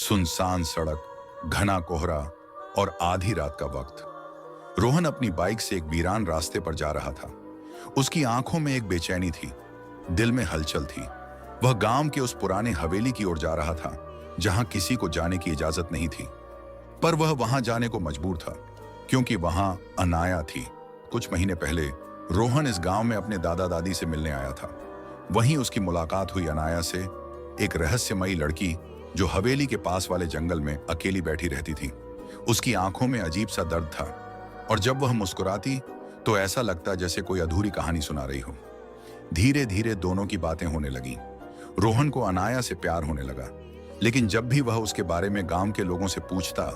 सुनसान सड़क, घना कोहरा और आधी रात का वक्त। रोहन अपनी बाइक से एक वीरान रास्ते पर जा रहा था। उसकी आंखों में एक बेचैनी थी, दिल में हलचल थी। वह गांव के उस पुराने हवेली की ओर जा रहा था जहां किसी को जाने की इजाजत नहीं थी, पर वह वहां जाने को मजबूर था क्योंकि वहां अनाया थी। कुछ महीने पहले रोहन इस गांव में अपने दादा दादी से मिलने आया था। वहीं उसकी मुलाकात हुई अनाया से, एक रहस्यमयी लड़की जो हवेली के पास वाले जंगल में अकेली बैठी रहती थी। उसकी आंखों में अजीब सा दर्द था और जब वह मुस्कुराती तो ऐसा लगता जैसे कोई अधूरी कहानी सुना रही हो। धीरे धीरे दोनों की बातें होने लगी। रोहन को अनाया से प्यार होने लगा, लेकिन जब भी वह उसके बारे में गांव के लोगों से पूछता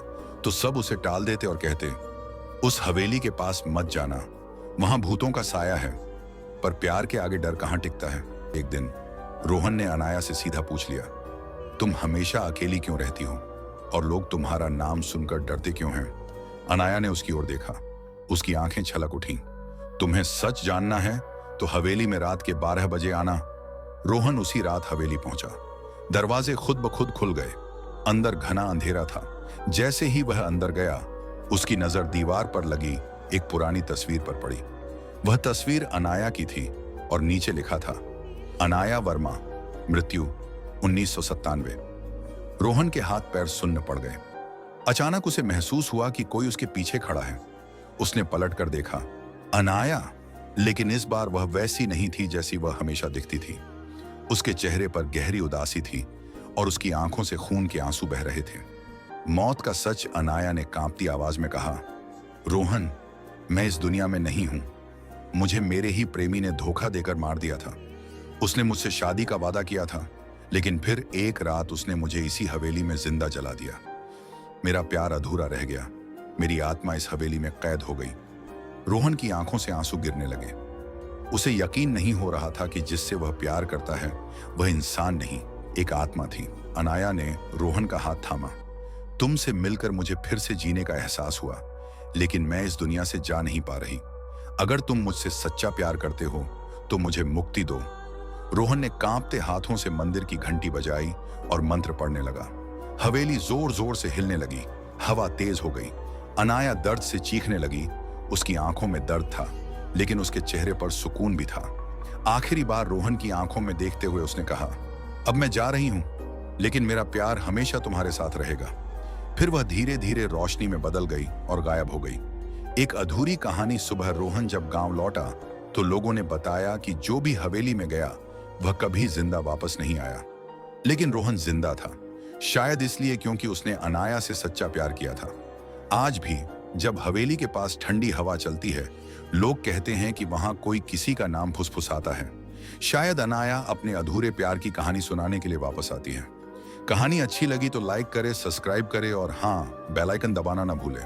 तो सब उसे टाल देते और कहते, उस हवेली के पास मत जाना, वहां भूतों का साया है। पर प्यार के आगे डर कहां टिकता है। एक दिन रोहन ने अनाया से सीधा पूछ लिया, तुम हमेशा अकेली क्यों रहती हो और लोग तुम्हारा नाम सुनकर डरते क्यों हैं? अनाया ने उसकी ओर देखा, उसकी आंखें छलक उठीं। तुम्हें सच जानना है तो हवेली में रात के 12 बजे आना। रोहन उसी रात हवेली पहुंचा। दरवाजे खुद ब खुद खुल गए। अंदर घना अंधेरा था। जैसे ही वह अंदर गया, उसकी नजर दीवार पर लगी एक पुरानी तस्वीर पर पड़ी। वह तस्वीर अनाया की थी और नीचे लिखा था, अनाया वर्मा, मृत्यु 1997। रोहन के हाथ पैर सुन्न पड़ गए। अचानक उसे महसूस हुआ कि कोई उसके पीछे खड़ा है। उसने पलट कर देखा, अनाया, लेकिन इस बार वह वैसी नहीं थी जैसी वह हमेशा दिखती थी। उसके चेहरे पर गहरी उदासी थी और उसकी आंखों से खून के आंसू बह रहे थे। मौत का सच, अनाया ने कांपती आवाज में कहा, रोहन, मैं इस दुनिया में नहीं हूं। मुझे मेरे ही प्रेमी ने धोखा देकर मार दिया था। उसने मुझसे शादी का वादा किया था, लेकिन फिर एक रात उसने मुझे इसी हवेली में जिंदा जला दिया। मेरा प्यार अधूरा रह गया। मेरी आत्मा इस हवेली में कैद हो गई। रोहन की आंखों से आंसू गिरने लगे। उसे यकीन नहीं हो रहा था कि जिससे वह प्यार करता है वह इंसान नहीं, एक आत्मा थी। अनाया ने रोहन का हाथ थामा। तुमसे मिलकर मुझे फिर से जीने का एहसास हुआ, लेकिन मैं इस दुनिया से जा नहीं पा रही। अगर तुम मुझसे सच्चा प्यार करते हो तो मुझे मुक्ति दो। रोहन ने कांपते हाथों से मंदिर की घंटी बजाई और मंत्र पढ़ने लगा। हवेली जोर जोर से हिलने लगी। हवा तेज हो गई। अनाया दर्द से चीखने लगी। उसकी आंखों में दर्द था, लेकिन उसके चेहरे पर सुकून भी था। आखिरी बार रोहन की आंखों में देखते हुए उसने कहा, अब मैं जा रही हूं, लेकिन मेरा प्यार हमेशा तुम्हारे साथ रहेगा। फिर वह धीरे धीरे रोशनी में बदल गई और गायब हो गई। एक अधूरी कहानी। सुबह रोहन जब गांव लौटा तो लोगों ने बताया कि जो भी हवेली में गया वह कभी जिंदा वापस नहीं आया। लेकिन रोहन जिंदा था, शायद इसलिए क्योंकि उसने अनाया से सच्चा प्यार किया था। आज भी जब हवेली के पास ठंडी हवा चलती है, लोग कहते हैं कि वहां कोई किसी का नाम फुसफुसाता है। शायद अनाया अपने अधूरे प्यार की कहानी सुनाने के लिए वापस आती है। कहानी अच्छी लगी तो लाइक करें, सब्सक्राइब करें और हाँ, बेल आइकन दबाना ना भूलें।